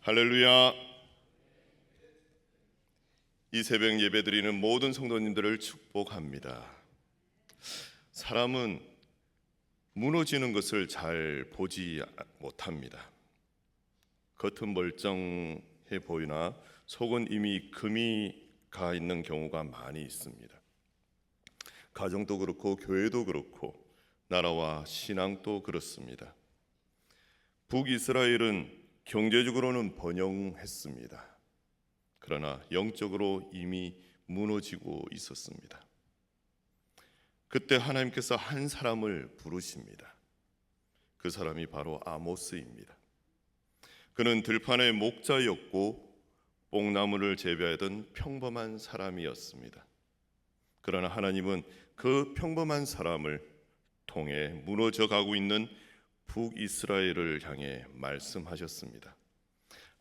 할렐루야. 이 새벽 예배드리는 모든 성도님들을 축복합니다. 사람은 무너지는 것을 잘 보지 못합니다. 겉은 멀쩡해 보이나 속은 이미 금이 가 있는 경우가 많이 있습니다. 가정도 그렇고 교회도 그렇고 나라와 신앙도 그렇습니다. 북이스라엘은 경제적으로는 번영했습니다. 그러나 영적으로 이미 무너지고 있었습니다. 그때 하나님께서 한 사람을 부르십니다. 그 사람이 바로 아모스입니다. 그는 들판의 목자였고 뽕나무를 재배하던 평범한 사람이었습니다. 그러나 하나님은 그 평범한 사람을 통해 무너져 가고 있는 북이스라엘을 향해 말씀하셨습니다.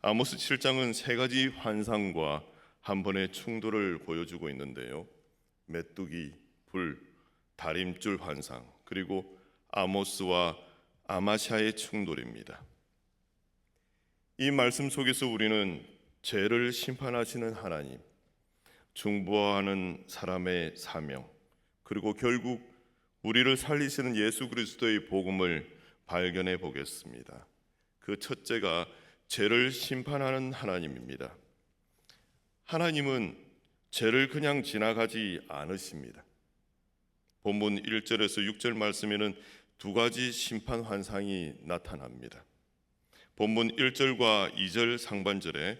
아모스 7장은 세 가지 환상과 한 번의 충돌을 보여주고 있는데요. 메뚜기, 불, 다림줄 환상, 그리고 아모스와 아마샤의 충돌입니다. 이 말씀 속에서 우리는 죄를 심판하시는 하나님, 중보하는 사람의 사명, 그리고 결국 우리를 살리시는 예수 그리스도의 복음을 발견해 보겠습니다. 그 첫째가 죄를 심판하는 하나님입니다. 하나님은 죄를 그냥 지나가지 않으십니다. 본문 1절에서 6절 말씀에는 두 가지 심판 환상이 나타납니다. 본문 1절과 2절 상반절에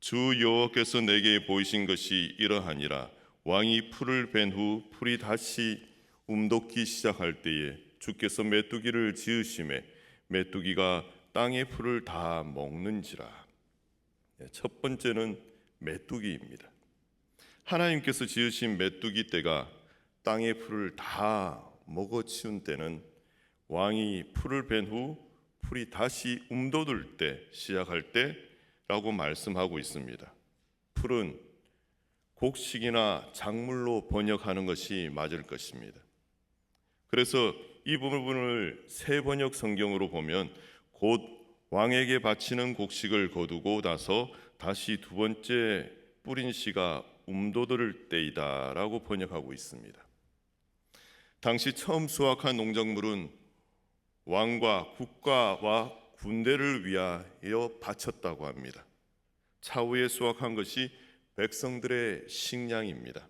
주 여호와께서 내게 보이신 것이 이러하니라. 왕이 풀을 벤 후 풀이 다시 움돋기 시작할 때에 주께서 메뚜기를 지으심에 메뚜기가 땅의 풀을 다 먹는지라. 첫 번째는 메뚜기입니다. 하나님께서 지으신 메뚜기 떼가 땅의 풀을 다 먹어치운 때는 왕이 풀을 벤 후 풀이 다시 움돋을 때, 시작할 때라고 말씀하고 있습니다. 풀은 곡식이나 작물로 번역하는 것이 맞을 것입니다. 그래서 이 부분을 새 번역 성경으로 보면 곧 왕에게 바치는 곡식을 거두고 나서 다시 두 번째 뿌린 씨가 움돋을 때이다 라고 번역하고 있습니다. 당시 처음 수확한 농작물은 왕과 국가와 군대를 위하여 바쳤다고 합니다. 차후에 수확한 것이 백성들의 식량입니다.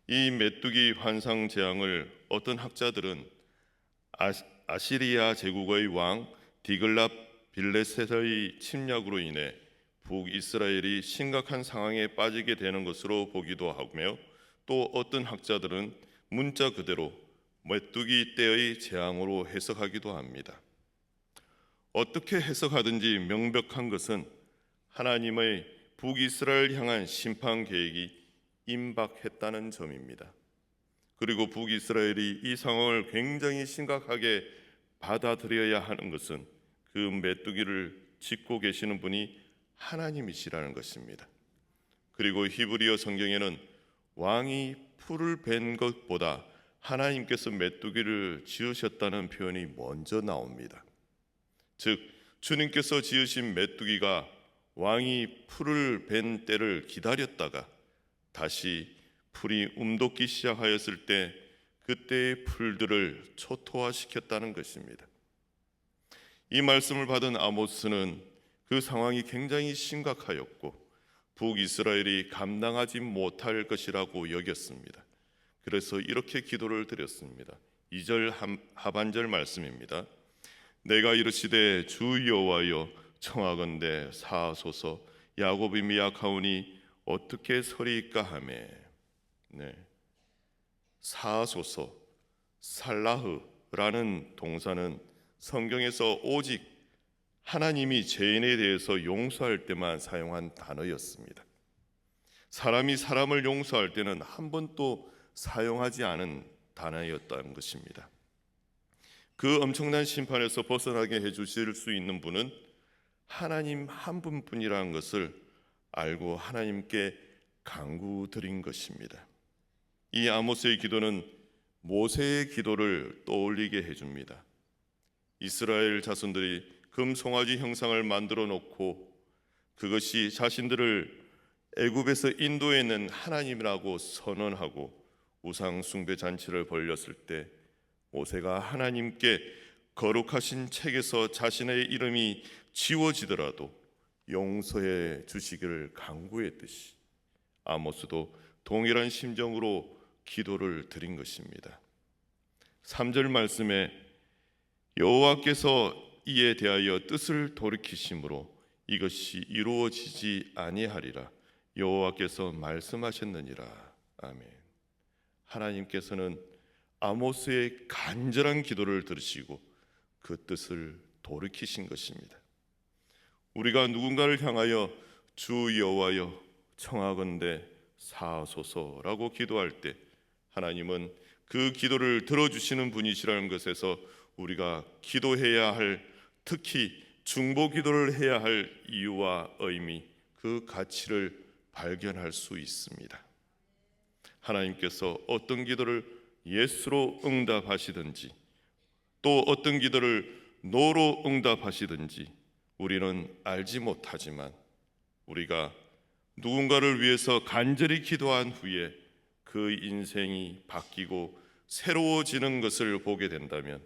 이 메뚜기 환상 재앙을 어떤 학자들은 아시리아 제국의 왕 디글랏 빌레셋의 침략으로 인해 북이스라엘이 심각한 상황에 빠지게 되는 것으로 보기도 하며, 또 어떤 학자들은 문자 그대로 메뚜기 떼의 재앙으로 해석하기도 합니다. 어떻게 해석하든지 명백한 것은 하나님의 북이스라엘 향한 심판 계획이 임박했다는 점입니다. 그리고 북이스라엘이 이 상황을 굉장히 심각하게 받아들여야 하는 것은 그 메뚜기를 짓고 계시는 분이 하나님이시라는 것입니다. 그리고 히브리어 성경에는 왕이 풀을 벤 것보다 하나님께서 메뚜기를 지으셨다는 표현이 먼저 나옵니다. 즉 주님께서 지으신 메뚜기가 왕이 풀을 벤 때를 기다렸다가 다시 풀이 움돋기 시작하였을 때 그때의 풀들을 초토화시켰다는 것입니다. 이 말씀을 받은 아모스는 그 상황이 굉장히 심각하였고 북이스라엘이 감당하지 못할 것이라고 여겼습니다. 그래서 이렇게 기도를 드렸습니다. 2절 하반절 말씀입니다. 내가 이르시되 주 여호와여 청하건대 사하소서. 야곱이 미약하오니 어떻게 서리이까 하매. 사하소서, 살라흐라는 동사는 성경에서 오직 하나님이 죄인에 대해서 용서할 때만 사용한 단어였습니다. 사람이 사람을 용서할 때는 한 번도 사용하지 않은 단어였다는 것입니다. 그 엄청난 심판에서 벗어나게 해주실 수 있는 분은 하나님 한 분뿐이라는 것을 알고 하나님께 간구드린 것입니다. 이 아모스의 기도는 모세의 기도를 떠올리게 해줍니다. 이스라엘 자손들이 금송아지 형상을 만들어 놓고 그것이 자신들을 애굽에서 인도해낸 하나님이라고 선언하고 우상 숭배 잔치를 벌였을 때 모세가 하나님께 거룩하신 책에서 자신의 이름이 지워지더라도 용서해 주시기를 간구했듯이 아모스도 동일한 심정으로 기도를 드린 것입니다. 3절 말씀에 여호와께서 이에 대하여 뜻을 돌이키심으로 이것이 이루어지지 아니하리라 여호와께서 말씀하셨느니라. 아멘. 하나님께서는 아모스의 간절한 기도를 들으시고 그 뜻을 돌이키신 것입니다. 우리가 누군가를 향하여 주 여호와여 청하건대 사하소서라고 기도할 때 하나님은 그 기도를 들어주시는 분이시라는 것에서 우리가 기도해야 할, 특히 중보 기도를 해야 할 이유와 의미, 그 가치를 발견할 수 있습니다. 하나님께서 어떤 기도를 예스로 응답하시든지 또 어떤 기도를 노로 응답하시든지 우리는 알지 못하지만 우리가 누군가를 위해서 간절히 기도한 후에 그 인생이 바뀌고 새로워지는 것을 보게 된다면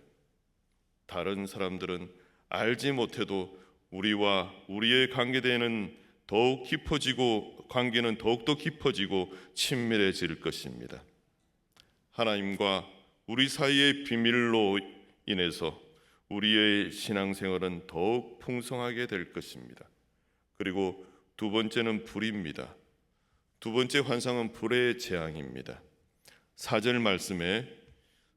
다른 사람들은 알지 못해도 우리와 우리의 관계는 더욱 깊어지고 관계는 더욱더 깊어지고 친밀해질 것입니다. 하나님과 우리 사이의 비밀로 인해서 우리의 신앙생활은 더욱 풍성하게 될 것입니다. 그리고 두 번째는 불입니다. 두 번째 환상은 불의 재앙입니다. 4절 말씀에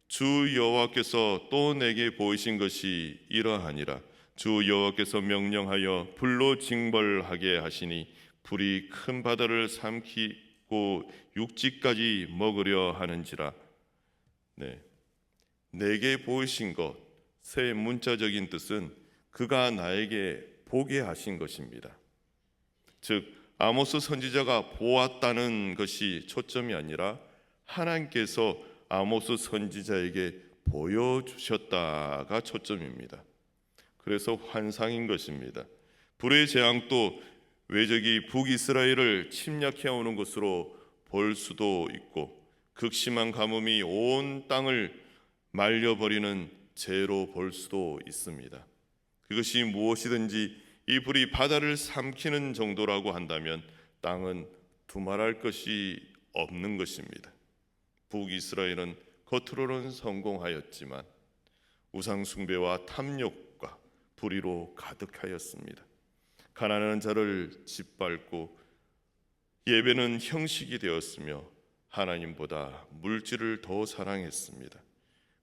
주 여호와께서 또 내게 보이신 것이 이러하니라 주 여호와께서 명령하여 불로 징벌하게 하시니 불이 큰 바다를 삼키고 육지까지 먹으려 하는지라. 내게 보이신 것의 문자적인 뜻은 그가 나에게 보게 하신 것입니다. 즉 아모스 선지자가 보았다는 것이 초점이 아니라 하나님께서 아모스 선지자에게 보여주셨다가 초점입니다. 그래서 환상인 것입니다. 불의 재앙도 외적이 북이스라엘을 침략해 오는 것으로 볼 수도 있고 극심한 가뭄이 온 땅을 말려버리는 재로 볼 수도 있습니다. 그것이 무엇이든지 이 불이 바다를 삼키는 정도라고 한다면 땅은 두말할 것이 없는 것입니다. 북이스라엘은 겉으로는 성공하였지만 우상 숭배와 탐욕과 불의로 가득하였습니다. 가난한 자를 짓밟고 예배는 형식이 되었으며 하나님보다 물질을 더 사랑했습니다.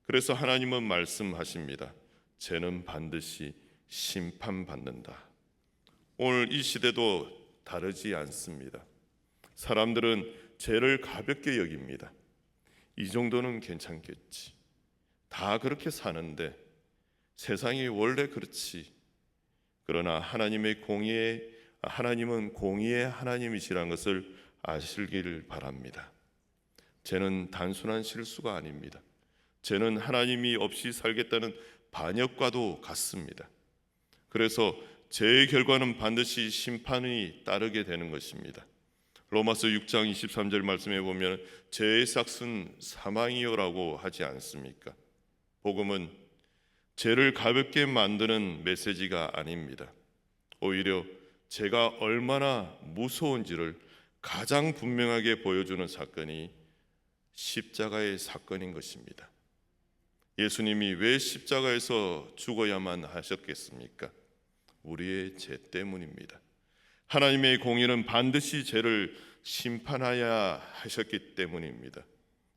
그래서 하나님은 말씀하십니다. 죄는 반드시 심판받는다. 오늘 이 시대도 다르지 않습니다. 사람들은 죄를 가볍게 여깁니다. 이 정도는 괜찮겠지. 다 그렇게 사는데 세상이 원래 그렇지. 그러나 하나님은 공의의 하나님이시라는 것을 아시길 바랍니다. 죄는 단순한 실수가 아닙니다. 죄는 하나님이 없이 살겠다는 반역과도 같습니다. 그래서 죄의 결과는 반드시 심판이 따르게 되는 것입니다. 로마서 6장 23절 말씀에 보면 죄의 삭은 사망이요라고 하지 않습니까? 복음은 죄를 가볍게 만드는 메시지가 아닙니다. 오히려 죄가 얼마나 무서운지를 가장 분명하게 보여주는 사건이 십자가의 사건인 것입니다. 예수님이 왜 십자가에서 죽어야만 하셨겠습니까? 우리의 죄 때문입니다. 하나님의 공의는 반드시 죄를 심판하여야 하셨기 때문입니다.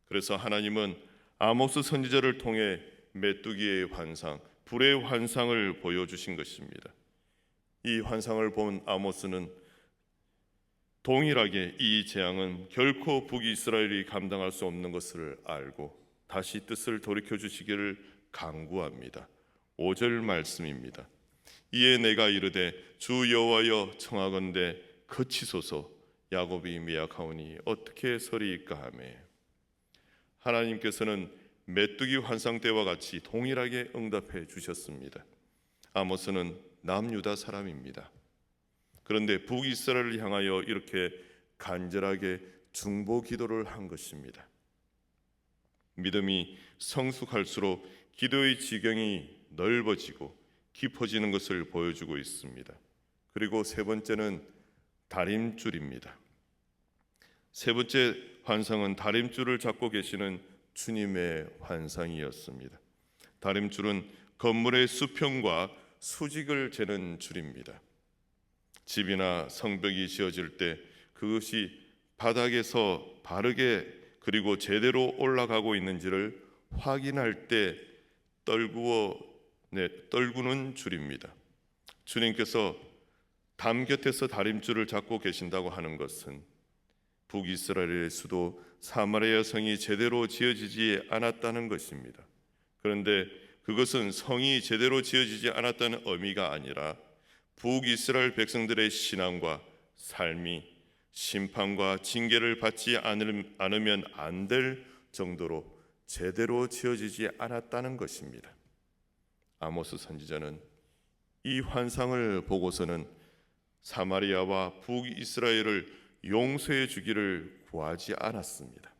그래서 하나님은 아모스 선지자를 통해 메뚜기의 환상, 불의 환상을 보여주신 것입니다. 이 환상을 본 아모스는 동일하게 이 재앙은 결코 북이스라엘이 감당할 수 없는 것을 알고 다시 뜻을 돌이켜 주시기를 간구합니다. 5절 말씀입니다. 이에 내가 이르되 주 여호와여 청하건대 그치소서 야곱이 미약하오니 어떻게 서리이까 하매. 하나님께서는 메뚜기 환상 때와 같이 동일하게 응답해 주셨습니다. 아모스는 남유다 사람입니다. 그런데 북이스라엘을 향하여 이렇게 간절하게 중보 기도를 한 것입니다. 믿음이 성숙할수록 기도의 지경이 넓어지고 깊어지는 것을 보여주고 있습니다. 그리고 세 번째는 다림줄입니다. 세 번째 환상은 다림줄을 잡고 계시는 주님의 환상이었습니다. 다림줄은 건물의 수평과 수직을 재는 줄입니다. 집이나 성벽이 지어질 때 그것이 바닥에서 바르게 그리고 제대로 올라가고 있는지를 확인할 때 떨구는 줄입니다. 주님께서 담 곁에서 다림줄을 잡고 계신다고 하는 것은 북이스라엘의 수도 사마리아 성이 제대로 지어지지 않았다는 것입니다. 그런데 그것은 성이 제대로 지어지지 않았다는 의미가 아니라 북이스라엘 백성들의 신앙과 삶이 심판과 징계를 받지 않으면 안 될 정도로 제대로 지어지지 않았다는 것입니다. 아모스 선지자는 이 환상을 보고서는 사마리아와 북이스라엘을 용서해 주기를 구하지 않았습니다.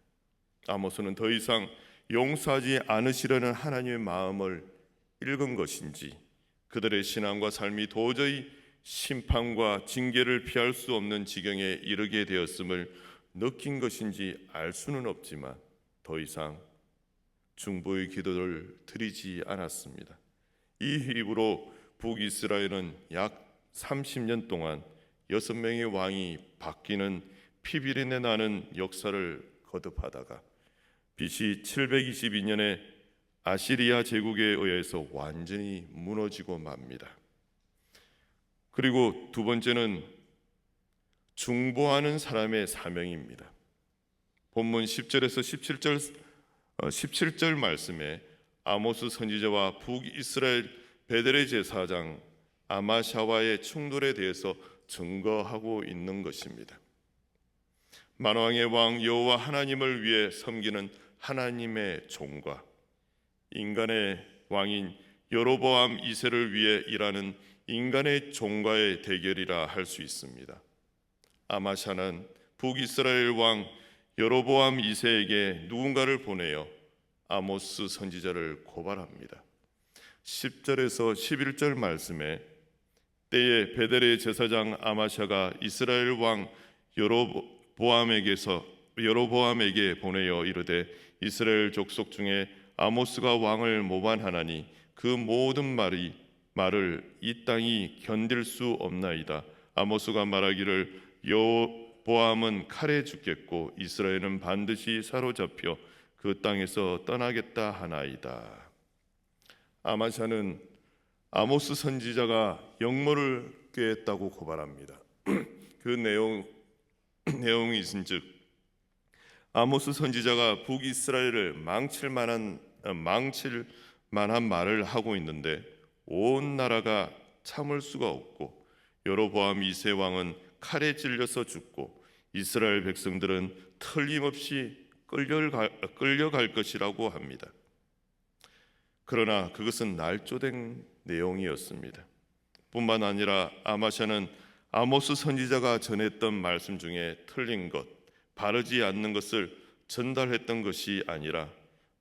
아모스는 더 이상 용서하지 않으시려는 하나님의 마음을 읽은 것인지 그들의 신앙과 삶이 도저히 심판과 징계를 피할 수 없는 지경에 이르게 되었음을 느낀 것인지 알 수는 없지만 더 이상 중보의 기도를 드리지 않았습니다. 이 이후로 북이스라엘은 약 30년 동안 6명의 왕이 바뀌는 피비린내 나는 역사를 거듭하다가 BC 722년에 아시리아 제국에 의해서 완전히 무너지고 맙니다. 그리고 두 번째는 중보하는 사람의 사명입니다. 본문 10절에서 17절 말씀에 아모스 선지자와 북이스라엘 베델의 제사장 아마샤와의 충돌에 대해서 증거하고 있는 것입니다. 만왕의 왕 여호와 하나님을 위해 섬기는 하나님의 종과 인간의 왕인 여로보암 2세를 위해 일하는 인간의 종과의 대결이라 할 수 있습니다. 아마샤는 북이스라엘 왕 여로보암 2세에게 누군가를 보내어 아모스 선지자를 고발합니다. 10절에서 11절 말씀에 때에 베델의 제사장 아마샤가 이스라엘 왕 여로보암에게 보내어 이르되 이스라엘 족속 중에 아모스가 왕을 모반하나니 그 모든 말을 이 땅이 견딜 수 없나이다. 아모스가 말하기를 여로보암은 칼에 죽겠고 이스라엘은 반드시 사로잡혀 그 땅에서 떠나겠다 하나이다. 아마샤는 아모스 선지자가 역모를 꾀했다고 고발합니다. 그 내용이 있은즉 아모스 선지자가 북이스라엘을 망칠 만한 말을 하고 있는데 온 나라가 참을 수가 없고 여로보암 2세 왕은 칼에 찔려서 죽고 이스라엘 백성들은 틀림없이 끌려갈 것이라고 합니다. 그러나 그것은 날조된 내용이었습니다. 뿐만 아니라 아마샤는 아모스 선지자가 전했던 말씀 중에 틀린 것, 바르지 않는 것을 전달했던 것이 아니라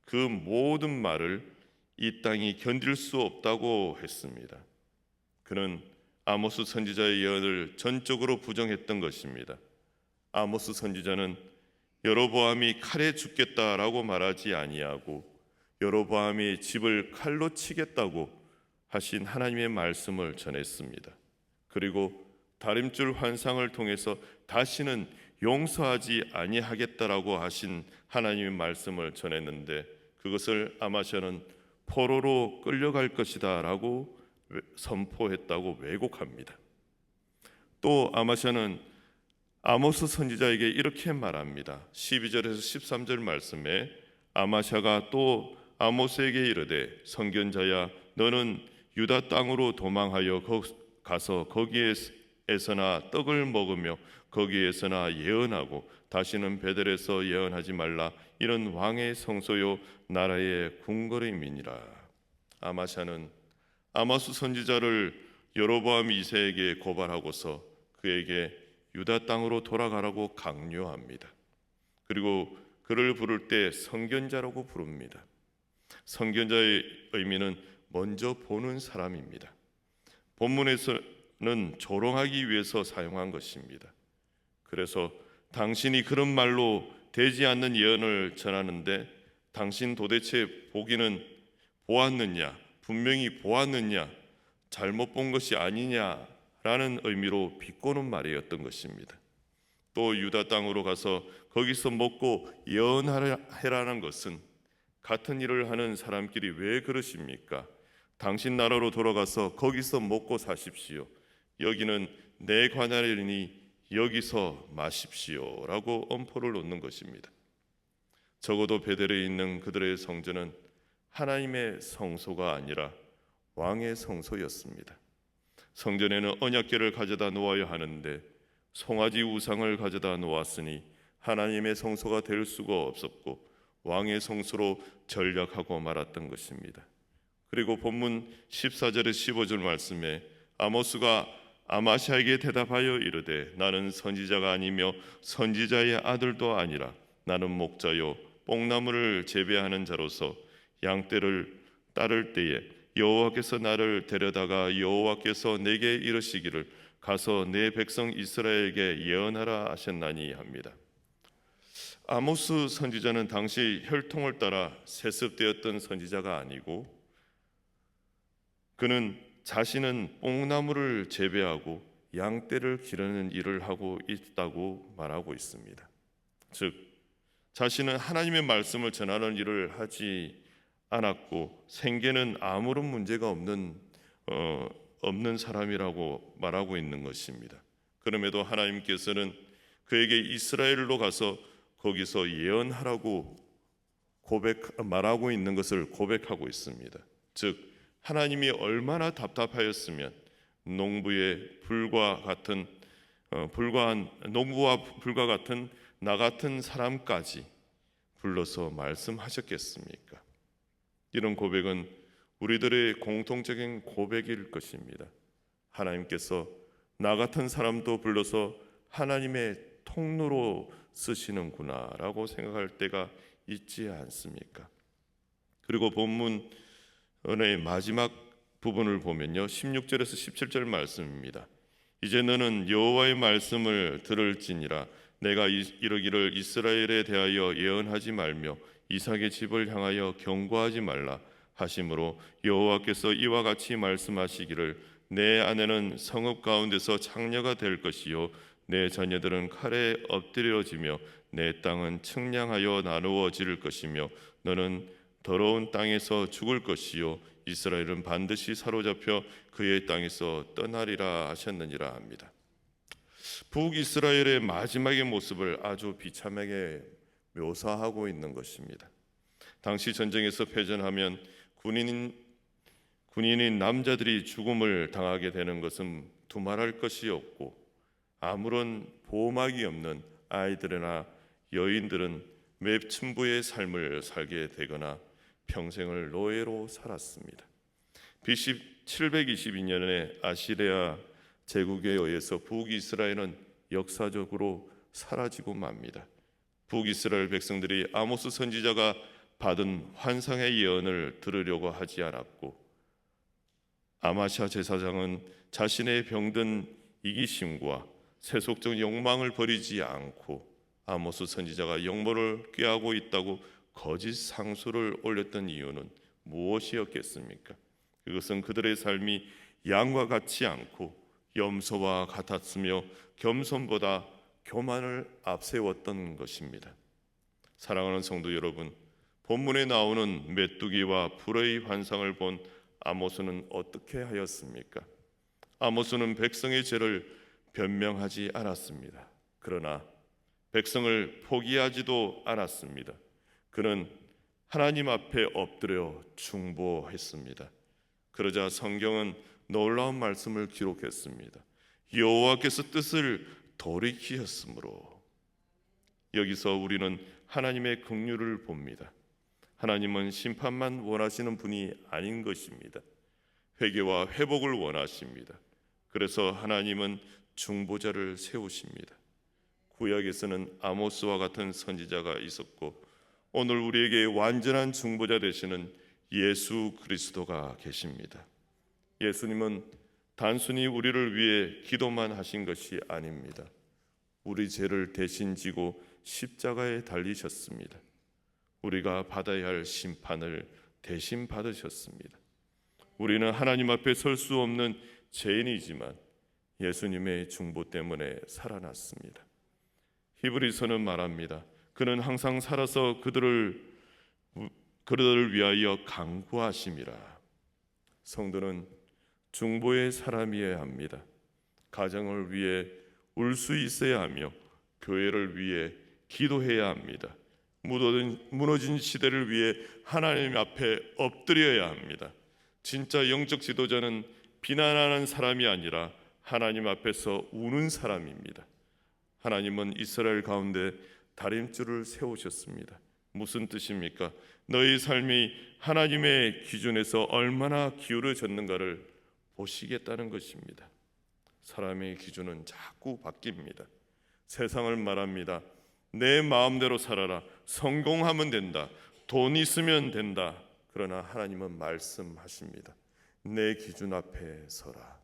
그 모든 말을 이 땅이 견딜 수 없다고 했습니다. 그는 아모스 선지자의 예언을 전적으로 부정했던 것입니다. 아모스 선지자는 여로보암이 칼에 죽겠다라고 말하지 아니하고 여로보암이 집을 칼로 치겠다고 하신 하나님의 말씀을 전했습니다. 그리고 다림줄 환상을 통해서 다시는 용서하지 아니하겠다라고 하신 하나님의 말씀을 전했는데 그것을 아마샤는 포로로 끌려갈 것이다 라고 선포했다고 왜곡합니다. 또 아마샤는 아모스 선지자에게 이렇게 말합니다. 12절에서 13절 말씀에 아마샤가 또 아모스에게 이르되 선견자야 너는 유다 땅으로 도망하여 가서 거기에서나 떡을 먹으며 거기에서나 예언하고 다시는 베델에서 예언하지 말라. 이런 왕의 성소요 나라의 궁궐임이니라. 아마샤는 아모스 선지자를 여로보암 2세에게 고발하고서 그에게 유다 땅으로 돌아가라고 강요합니다. 그리고 그를 부를 때 선견자라고 부릅니다. 선견자의 의미는 먼저 보는 사람입니다. 본문에서는 조롱하기 위해서 사용한 것입니다. 그래서 당신이 그런 말로 되지 않는 예언을 전하는데 당신 도대체 보기는 보았느냐, 분명히 보았느냐, 잘못 본 것이 아니냐라는 의미로 비꼬는 말이었던 것입니다. 또 유다 땅으로 가서 거기서 먹고 예언하라는 것은 같은 일을 하는 사람끼리 왜 그러십니까? 당신 나라로 돌아가서 거기서 먹고 사십시오. 여기는 내 관할이니 여기서 마십시오 라고 엄포를 놓는 것입니다. 적어도 베델에 있는 그들의 성전은 하나님의 성소가 아니라 왕의 성소였습니다. 성전에는 언약궤를 가져다 놓아야 하는데 송아지 우상을 가져다 놓았으니 하나님의 성소가 될 수가 없었고 왕의 성소로 전락하고 말았던 것입니다. 그리고 본문 14절에 15절 말씀에 아모스가 아마시아에게 대답하여 이르되 나는 선지자가 아니며 선지자의 아들도 아니라 나는 목자요 뽕나무를 재배하는 자로서 양떼를 따를 때에 여호와께서 나를 데려다가 여호와께서 내게 이르시기를 가서 내 백성 이스라엘에게 예언하라 하셨나니 합니다. 아모스 선지자는 당시 혈통을 따라 세습되었던 선지자가 아니고 그는 자신은 뽕나무를 재배하고 양떼를 기르는 일을 하고 있다고 말하고 있습니다. 즉 자신은 하나님의 말씀을 전하는 일을 하지 않았고 생계는 아무런 문제가 없는 사람이라고 말하고 있는 것입니다. 그럼에도 하나님께서는 그에게 이스라엘로 가서 거기서 예언하라고 말하고 있는 것을 고백하고 있습니다. 즉 하나님이 얼마나 답답하였으면 농부와 불과 같은 나 같은 사람까지 불러서 말씀하셨겠습니까? 이런 고백은 우리들의 공통적인 고백일 것입니다. 하나님께서 나 같은 사람도 불러서 하나님의 통로로 쓰시는구나라고 생각할 때가 있지 않습니까? 그리고 본문의 마지막 부분을 보면요, 16절에서 17절 말씀입니다. 이제 너는 여호와의 말씀을 들을지니라. 내가 이르기를 이스라엘에 대하여 예언하지 말며 이삭의 집을 향하여 경고하지 말라 하심으로 여호와께서 이와 같이 말씀하시기를 내 아내는 성읍 가운데서 창녀가 될 것이요 내 자녀들은 칼에 엎드려지며 내 땅은 측량하여 나누어질 것이며 너는 더러운 땅에서 죽을 것이요 이스라엘은 반드시 사로잡혀 그의 땅에서 떠나리라 하셨느니라 합니다. 북이스라엘의 마지막의 모습을 아주 비참하게 묘사하고 있는 것입니다. 당시 전쟁에서 패전하면 군인인 남자들이 죽음을 당하게 되는 것은 두말할 것이 없고 아무런 보호막이 없는 아이들이나 여인들은 매춘부의 삶을 살게 되거나 평생을 노예로 살았습니다. BC 722년에 아시리아 제국에 의해서 북이스라엘은 역사적으로 사라지고 맙니다. 북이스라엘 백성들이 아모스 선지자가 받은 환상의 예언을 들으려고 하지 않았고 아마샤 제사장은 자신의 병든 이기심과 세속적 욕망을 버리지 않고 아모스 선지자가 영모를 꾀하고 있다고 거짓 상소를 올렸던 이유는 무엇이었겠습니까? 그것은 그들의 삶이 양과 같지 않고 염소와 같았으며 겸손보다 교만을 앞세웠던 것입니다. 사랑하는 성도 여러분, 본문에 나오는 메뚜기와 불의 환상을 본 아모스는 어떻게 하였습니까? 아모스는 백성의 죄를 변명하지 않았습니다. 그러나 백성을 포기하지도 않았습니다. 그는 하나님 앞에 엎드려 중보했습니다. 그러자 성경은 놀라운 말씀을 기록했습니다. 여호와께서 뜻을 돌이키셨으므로. 여기서 우리는 하나님의 긍휼을 봅니다. 하나님은 심판만 원하시는 분이 아닌 것입니다. 회개와 회복을 원하십니다. 그래서 하나님은 중보자를 세우십니다. 구약에서는 아모스와 같은 선지자가 있었고 오늘 우리에게 완전한 중보자 되시는 예수 그리스도가 계십니다. 예수님은 단순히 우리를 위해 기도만 하신 것이 아닙니다. 우리 죄를 대신 지고 십자가에 달리셨습니다. 우리가 받아야 할 심판을 대신 받으셨습니다. 우리는 하나님 앞에 설 수 없는 죄인이지만 예수님의 중보 때문에 살아났습니다. 히브리서는 말합니다. 그는 항상 살아서 그들을 위하여 간구하심이라. 성도는 중보의 사람이어야 합니다. 가정을 위해 울 수 있어야 하며 교회를 위해 기도해야 합니다. 무너진 시대를 위해 하나님 앞에 엎드려야 합니다. 진짜 영적 지도자는 비난하는 사람이 아니라 하나님 앞에서 우는 사람입니다. 하나님은 이스라엘 가운데 다림줄을 세우셨습니다. 무슨 뜻입니까? 너희 삶이 하나님의 기준에서 얼마나 기울어졌는가를 보시겠다는 것입니다. 사람의 기준은 자꾸 바뀝니다. 세상을 말합니다. 내 마음대로 살아라. 성공하면 된다. 돈 있으면 된다. 그러나 하나님은 말씀하십니다. 내 기준 앞에 서라.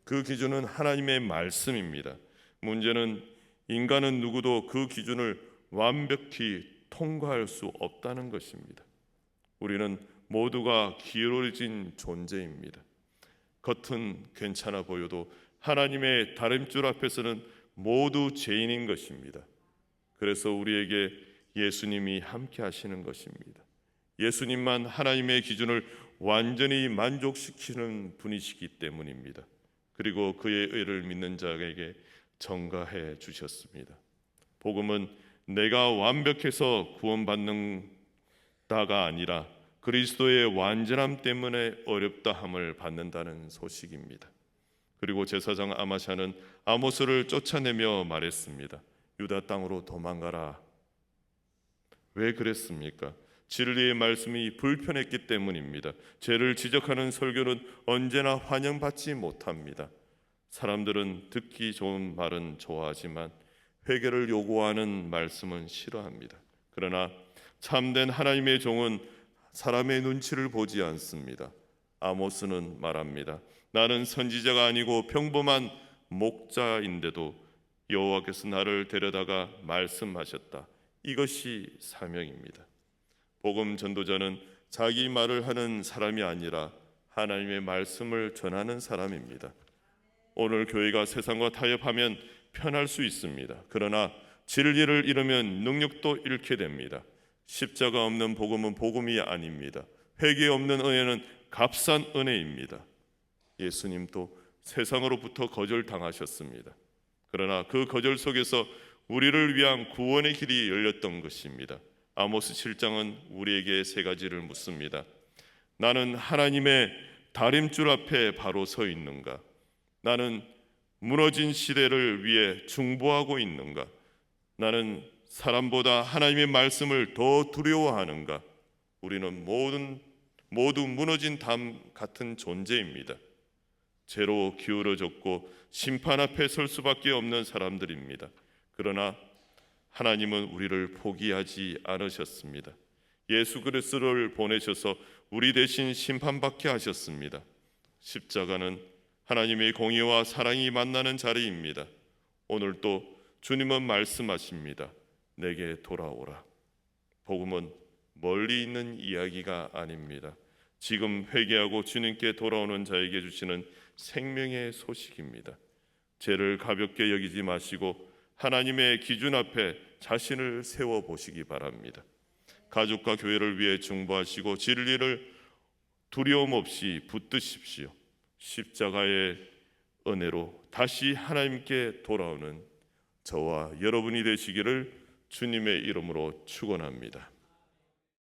그 기준은 하나님의 말씀입니다. 문제는 인간은 누구도 그 기준을 완벽히 통과할 수 없다는 것입니다. 우리는 모두가 기울어진 존재입니다. 겉은 괜찮아 보여도 하나님의 다림줄 앞에서는 모두 죄인인 것입니다. 그래서 우리에게 예수님이 함께 하시는 것입니다. 예수님만 하나님의 기준을 완전히 만족시키는 분이시기 때문입니다. 그리고 그의 의를 믿는 자에게 전가해 주셨습니다. 복음은 내가 완벽해서 구원받는다가 아니라 그리스도의 완전함 때문에 어렵다함을 받는다는 소식입니다. 그리고 제사장 아마샤는 아모스를 쫓아내며 말했습니다. 유다 땅으로 도망가라. 왜 그랬습니까? 진리의 말씀이 불편했기 때문입니다. 죄를 지적하는 설교는 언제나 환영받지 못합니다. 사람들은 듣기 좋은 말은 좋아하지만 회개를 요구하는 말씀은 싫어합니다. 그러나 참된 하나님의 종은 사람의 눈치를 보지 않습니다. 아모스는 말합니다. 나는 선지자가 아니고 평범한 목자인데도 여호와께서 나를 데려다가 말씀하셨다. 이것이 사명입니다. 복음 전도자는 자기 말을 하는 사람이 아니라 하나님의 말씀을 전하는 사람입니다. 오늘 교회가 세상과 타협하면 편할 수 있습니다. 그러나 진리를 잃으면 능력도 잃게 됩니다. 십자가 없는 복음은 복음이 아닙니다. 회개 없는 은혜는 값싼 은혜입니다. 예수님도 세상으로부터 거절당하셨습니다. 그러나 그 거절 속에서 우리를 위한 구원의 길이 열렸던 것입니다. 아모스 7장은 우리에게 세 가지를 묻습니다. 나는 하나님의 다림줄 앞에 바로 서 있는가? 나는 무너진 시대를 위해 중보하고 있는가? 나는 사람보다 하나님의 말씀을 더 두려워하는가? 우리는 모두 무너진 담 같은 존재입니다. 죄로 기울어졌고 심판 앞에 설 수밖에 없는 사람들입니다. 그러나 하나님은 우리를 포기하지 않으셨습니다. 예수 그리스도를 보내셔서 우리 대신 심판받게 하셨습니다. 십자가는 하나님의 공의와 사랑이 만나는 자리입니다. 오늘 또 주님은 말씀하십니다. 내게 돌아오라. 복음은 멀리 있는 이야기가 아닙니다. 지금 회개하고 주님께 돌아오는 자에게 주시는 생명의 소식입니다. 죄를 가볍게 여기지 마시고 하나님의 기준 앞에 자신을 세워보시기 바랍니다. 가족과 교회를 위해 중보하시고 진리를 두려움 없이 붙드십시오. 십자가의 은혜로 다시 하나님께 돌아오는 저와 여러분이 되시기를 주님의 이름으로 축원합니다.